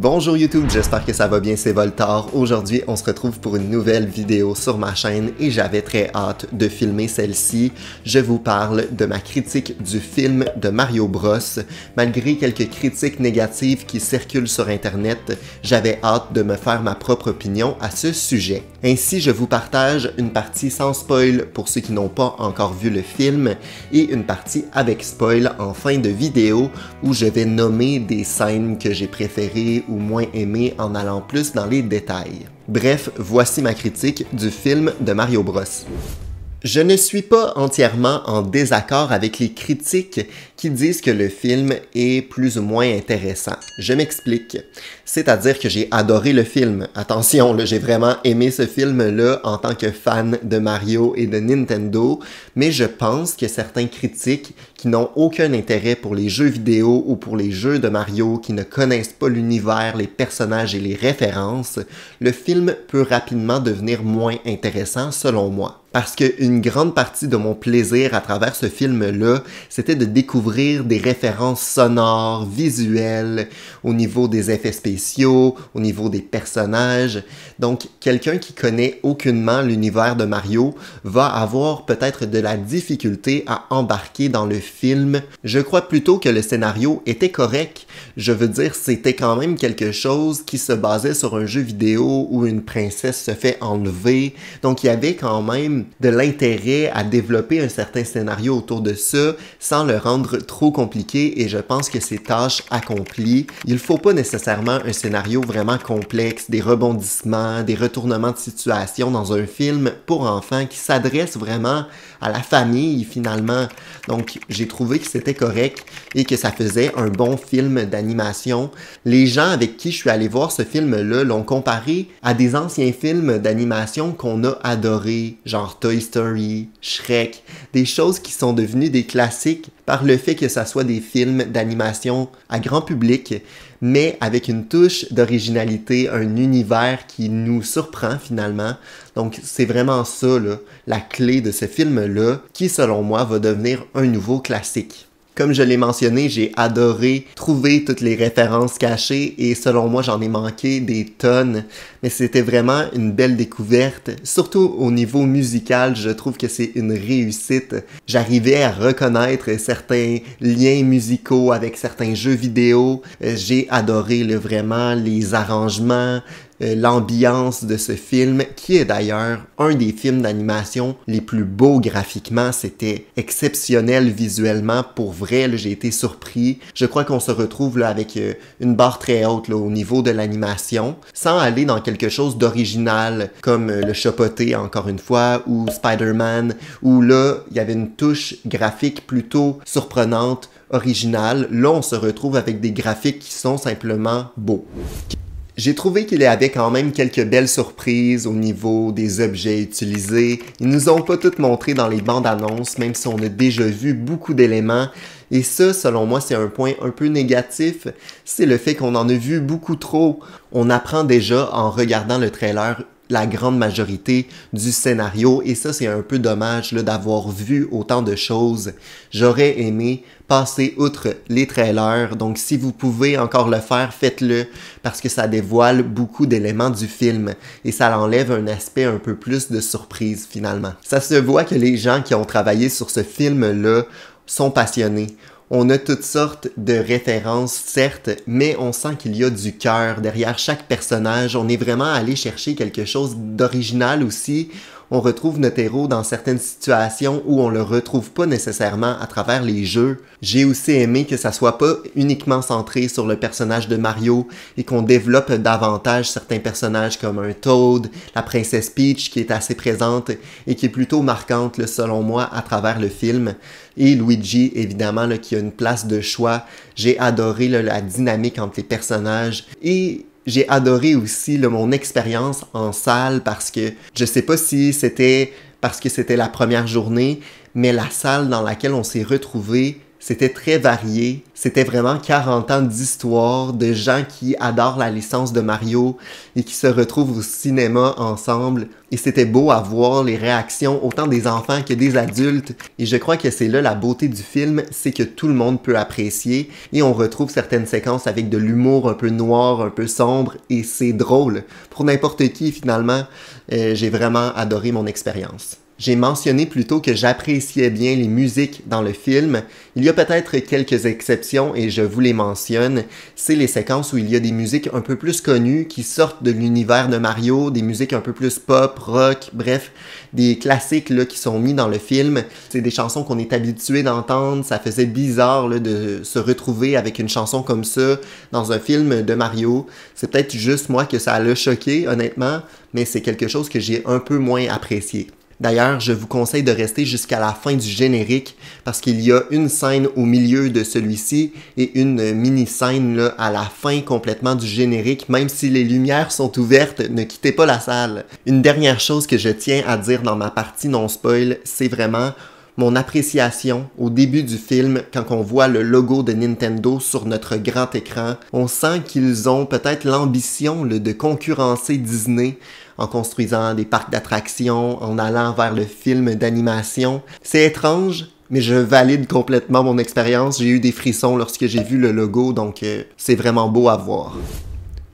Bonjour YouTube, j'espère que ça va bien, c'est Voltar. Aujourd'hui, on se retrouve pour une nouvelle vidéo sur ma chaîne et j'avais très hâte de filmer celle-ci. Je vous parle de ma critique du film de Mario Bros. Malgré quelques critiques négatives qui circulent sur internet, j'avais hâte de me faire ma propre opinion à ce sujet. Ainsi, je vous partage une partie sans spoil pour ceux qui n'ont pas encore vu le film et une partie avec spoil en fin de vidéo où je vais nommer des scènes que j'ai préférées ou moins aimées en allant plus dans les détails. Bref, voici ma critique du film de Mario Bros. Je ne suis pas entièrement en désaccord avec les critiques qui disent que le film est plus ou moins intéressant. Je m'explique. C'est-à-dire que j'ai adoré le film. Attention, j'ai vraiment aimé ce film-là en tant que fan de Mario et de Nintendo, mais je pense que certains critiques qui n'ont aucun intérêt pour les jeux vidéo ou pour les jeux de Mario, qui ne connaissent pas l'univers, les personnages et les références, le film peut rapidement devenir moins intéressant selon moi. Parce qu'une grande partie de mon plaisir à travers ce film-là, c'était de découvrir des références sonores, visuelles, au niveau des effets spéciaux, au niveau des personnages. Donc, quelqu'un qui connaît aucunement l'univers de Mario va avoir peut-être de la difficulté à embarquer dans le film. Je crois plutôt que le scénario était correct. Je veux dire, c'était quand même quelque chose qui se basait sur un jeu vidéo où une princesse se fait enlever. Donc, il y avait quand même de l'intérêt à développer un certain scénario autour de ça sans le rendre trop compliqué et je pense que c'est tâche accomplie. Il faut pas nécessairement un scénario vraiment complexe, des rebondissements, des retournements de situation dans un film pour enfants qui s'adresse vraiment à la famille finalement. Donc j'ai trouvé que c'était correct et que ça faisait un bon film d'animation. Les gens avec qui je suis allé voir ce film-là l'ont comparé à des anciens films d'animation qu'on a adorés, genre Toy Story, Shrek, des choses qui sont devenues des classiques par le fait que ça soit des films d'animation à grand public, mais avec une touche d'originalité, un univers qui nous surprend finalement. Donc c'est vraiment ça, la clé de ce film-là, qui selon moi va devenir un nouveau classique. Comme je l'ai mentionné, j'ai adoré trouver toutes les références cachées et selon moi, j'en ai manqué des tonnes. Mais c'était vraiment une belle découverte. Surtout au niveau musical, je trouve que c'est une réussite. J'arrivais à reconnaître certains liens musicaux avec certains jeux vidéo. J'ai adoré vraiment les arrangements, l'ambiance de ce film, qui est d'ailleurs un des films d'animation les plus beaux graphiquement. C'était exceptionnel visuellement. Pour vrai, j'ai été surpris. Je crois qu'on se retrouve avec une barre très haute au niveau de l'animation, sans aller dans quelque chose d'original, comme le Chapoté, encore une fois, ou Spider-Man, où là, il y avait une touche graphique plutôt surprenante, originale. Là, on se retrouve avec des graphiques qui sont simplement beaux. J'ai trouvé qu'il y avait quand même quelques belles surprises au niveau des objets utilisés. Ils nous ont pas tout montré dans les bandes annonces, même si on a déjà vu beaucoup d'éléments. Et ça, selon moi, c'est un point un peu négatif. C'est le fait qu'on en a vu beaucoup trop. On apprend déjà en regardant le trailer la grande majorité du scénario et ça c'est un peu dommage d'avoir vu autant de choses. J'aurais aimé passer outre les trailers, donc si vous pouvez encore le faire, faites-le parce que ça dévoile beaucoup d'éléments du film et ça enlève un aspect un peu plus de surprise finalement. Ça se voit que les gens qui ont travaillé sur ce film-là sont passionnés. On a toutes sortes de références, certes, mais on sent qu'il y a du cœur derrière chaque personnage. On est vraiment allé chercher quelque chose d'original aussi. On retrouve notre héros dans certaines situations où on le retrouve pas nécessairement à travers les jeux. J'ai aussi aimé que ça soit pas uniquement centré sur le personnage de Mario et qu'on développe davantage certains personnages comme un Toad, la princesse Peach qui est assez présente et qui est plutôt marquante selon moi à travers le film. Et Luigi évidemment qui a une place de choix. J'ai adoré la dynamique entre les personnages et j'ai adoré aussi mon expérience en salle parce que je sais pas si c'était parce que c'était la première journée, mais la salle dans laquelle on s'est retrouvés, C'était très varié. C'était vraiment 40 ans d'histoire de gens qui adorent la licence de Mario et qui se retrouvent au cinéma ensemble. Et c'était beau à voir les réactions autant des enfants que des adultes. Et je crois que c'est là la beauté du film, c'est que tout le monde peut apprécier et on retrouve certaines séquences avec de l'humour un peu noir, un peu sombre et c'est drôle. Pour n'importe qui finalement, j'ai vraiment adoré mon expérience. J'ai mentionné plutôt que j'appréciais bien les musiques dans le film. Il y a peut-être quelques exceptions et je vous les mentionne. C'est les séquences où il y a des musiques un peu plus connues qui sortent de l'univers de Mario, des musiques un peu plus pop, rock, bref, des classiques là, qui sont mis dans le film. C'est des chansons qu'on est habitué d'entendre. Ça faisait bizarre là, de se retrouver avec une chanson comme ça dans un film de Mario. C'est peut-être juste moi que ça l'a choqué, honnêtement, mais c'est quelque chose que j'ai un peu moins apprécié. D'ailleurs, je vous conseille de rester jusqu'à la fin du générique parce qu'il y a une scène au milieu de celui-ci et une mini-scène là, à la fin complètement du générique. Même si les lumières sont ouvertes, ne quittez pas la salle. Une dernière chose que je tiens à dire dans ma partie non-spoil, c'est vraiment mon appréciation au début du film, quand on voit le logo de Nintendo sur notre grand écran. On sent qu'ils ont peut-être l'ambition de concurrencer Disney en construisant des parcs d'attractions, en allant vers le film d'animation. C'est étrange, mais je valide complètement mon expérience. J'ai eu des frissons lorsque j'ai vu le logo, donc c'est vraiment beau à voir.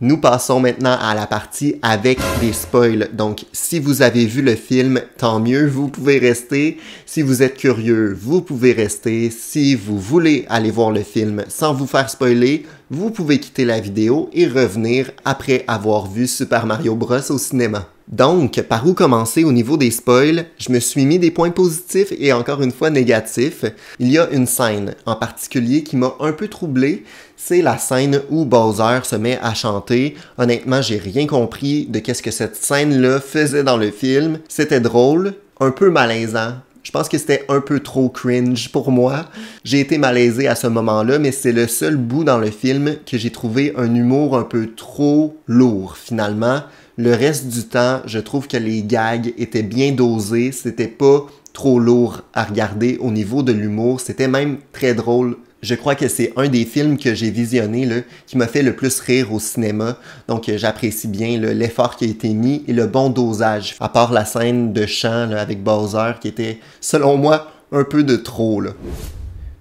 Nous passons maintenant à la partie avec des spoils. Donc, si vous avez vu le film, tant mieux, vous pouvez rester. Si vous êtes curieux, vous pouvez rester. Si vous voulez aller voir le film sans vous faire spoiler, vous pouvez quitter la vidéo et revenir après avoir vu Super Mario Bros au cinéma. Donc, par où commencer au niveau des spoils? Je me suis mis des points positifs et encore une fois négatifs. Il y a une scène en particulier qui m'a un peu troublé. C'est la scène où Bowser se met à chanter. Honnêtement, j'ai rien compris de qu'est-ce que cette scène-là faisait dans le film. C'était drôle, un peu malaisant. Je pense que c'était un peu trop cringe pour moi. J'ai été malaisé à ce moment-là, mais c'est le seul bout dans le film que j'ai trouvé un humour un peu trop lourd, finalement. Le reste du temps, je trouve que les gags étaient bien dosés. C'était pas trop lourd à regarder au niveau de l'humour. C'était même très drôle. Je crois que c'est un des films que j'ai visionné là, qui m'a fait le plus rire au cinéma. Donc j'apprécie bien l'effort qui a été mis et le bon dosage. À part la scène de chant là, avec Bowser qui était, selon moi, un peu de trop. Là.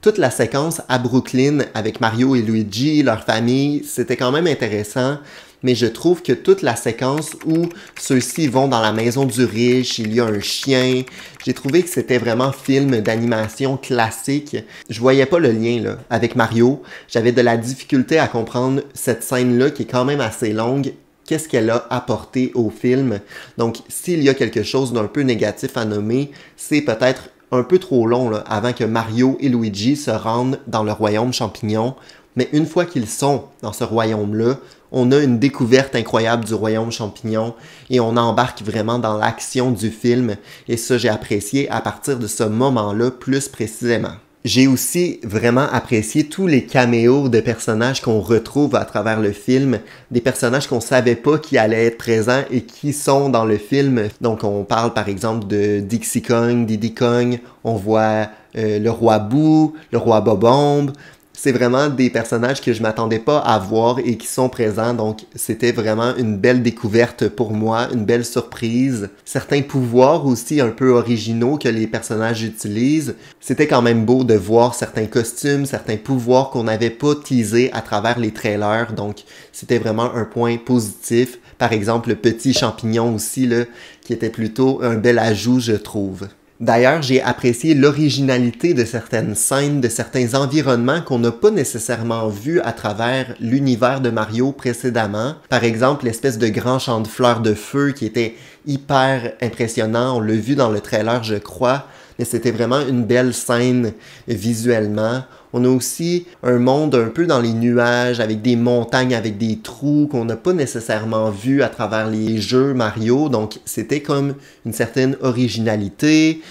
Toute la séquence à Brooklyn avec Mario et Luigi, leur famille, c'était quand même intéressant. Mais je trouve que toute la séquence où ceux-ci vont dans la maison du riche, il y a un chien, j'ai trouvé que c'était vraiment film d'animation classique. Je voyais pas le lien là, avec Mario. J'avais de la difficulté à comprendre cette scène-là qui est quand même assez longue. Qu'est-ce qu'elle a apporté au film? Donc, s'il y a quelque chose d'un peu négatif à nommer, c'est peut-être un peu trop long là, avant que Mario et Luigi se rendent dans le royaume champignon. Mais une fois qu'ils sont dans ce royaume-là, on a une découverte incroyable du royaume champignon et on embarque vraiment dans l'action du film. Et ça, j'ai apprécié à partir de ce moment-là plus précisément. J'ai aussi vraiment apprécié tous les caméos de personnages qu'on retrouve à travers le film, des personnages qu'on savait pas qui allaient être présents et qui sont dans le film. Donc on parle par exemple de Dixie Kong, Diddy Kong, on voit le roi Boo, le roi Bobomb. C'est vraiment des personnages que je m'attendais pas à voir et qui sont présents, donc c'était vraiment une belle découverte pour moi, une belle surprise. Certains pouvoirs aussi un peu originaux que les personnages utilisent. C'était quand même beau de voir certains costumes, certains pouvoirs qu'on n'avait pas teasés à travers les trailers, donc c'était vraiment un point positif. Par exemple, le petit champignon aussi, là, qui était plutôt un bel ajout, je trouve. D'ailleurs, j'ai apprécié l'originalité de certaines scènes, de certains environnements qu'on n'a pas nécessairement vus à travers l'univers de Mario précédemment. Par exemple, l'espèce de grand champ de fleurs de feu qui était hyper impressionnant. On l'a vu dans le trailer, je crois, mais c'était vraiment une belle scène visuellement. On a aussi un monde un peu dans les nuages, avec des montagnes, avec des trous qu'on n'a pas nécessairement vu à travers les jeux Mario. Donc, c'était comme une certaine originalité.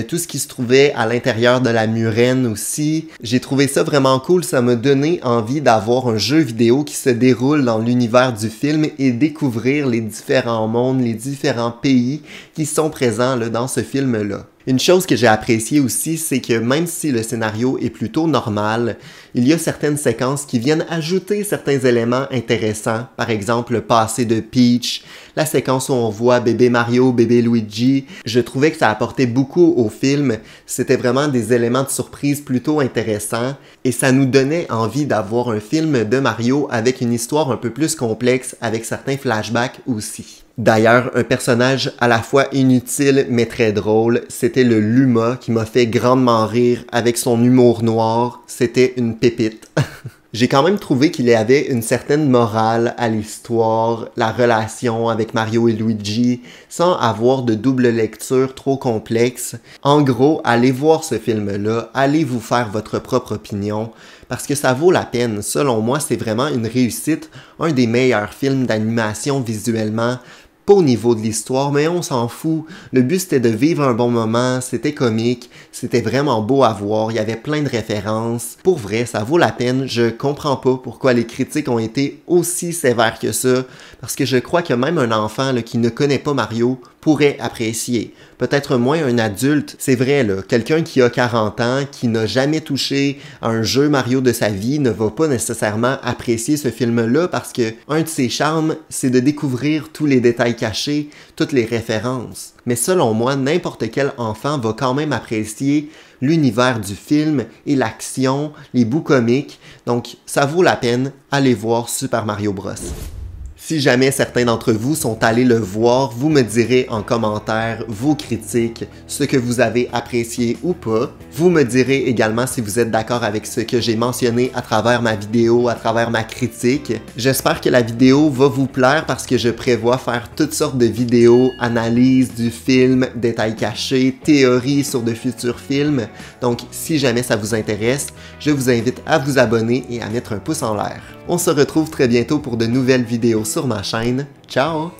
Tout ce qui se trouvait à l'intérieur de la murène aussi. J'ai trouvé ça vraiment cool. Ça m'a donné envie d'avoir un jeu vidéo qui se déroule dans l'univers du film et découvrir les différents mondes, les différents pays qui sont présents là, dans ce film-là. Une chose que j'ai appréciée aussi, c'est que même si le scénario est plutôt normal, il y a certaines séquences qui viennent ajouter certains éléments intéressants. Par exemple, le passé de Peach, la séquence où on voit bébé Mario, bébé Luigi. Je trouvais que ça apportait beaucoup au film. C'était vraiment des éléments de surprise plutôt intéressants et ça nous donnait envie d'avoir un film de Mario avec une histoire un peu plus complexe, avec certains flashbacks aussi. D'ailleurs, un personnage à la fois inutile mais très drôle, c'était le Luma qui m'a fait grandement rire avec son humour noir. C'était une pépite. J'ai quand même trouvé qu'il y avait une certaine morale à l'histoire, la relation avec Mario et Luigi, sans avoir de double lecture trop complexe. En gros, allez voir ce film-là, allez vous faire votre propre opinion, parce que ça vaut la peine. Selon moi, c'est vraiment une réussite, un des meilleurs films d'animation visuellement, pas au niveau de l'histoire, mais on s'en fout. Le but, c'était de vivre un bon moment, c'était comique, c'était vraiment beau à voir, il y avait plein de références. Pour vrai, ça vaut la peine. Je comprends pas pourquoi les critiques ont été aussi sévères que ça, parce que je crois que même un enfant là, qui ne connaît pas Mario pourrait apprécier. Peut-être moins un adulte, c'est vrai, là, quelqu'un qui a 40 ans, qui n'a jamais touché à un jeu Mario de sa vie, ne va pas nécessairement apprécier ce film-là parce que un de ses charmes, c'est de découvrir tous les détails cachés, toutes les références. Mais selon moi, n'importe quel enfant va quand même apprécier l'univers du film et l'action, les bouts comiques, donc ça vaut la peine, allez voir Super Mario Bros. Si jamais certains d'entre vous sont allés le voir, vous me direz en commentaire vos critiques, ce que vous avez apprécié ou pas. Vous me direz également si vous êtes d'accord avec ce que j'ai mentionné à travers ma vidéo, à travers ma critique. J'espère que la vidéo va vous plaire parce que je prévois faire toutes sortes de vidéos, analyse du film, détails cachés, théories sur de futurs films. Donc si jamais ça vous intéresse, je vous invite à vous abonner et à mettre un pouce en l'air. On se retrouve très bientôt pour de nouvelles vidéos sur ma chaîne. Ciao!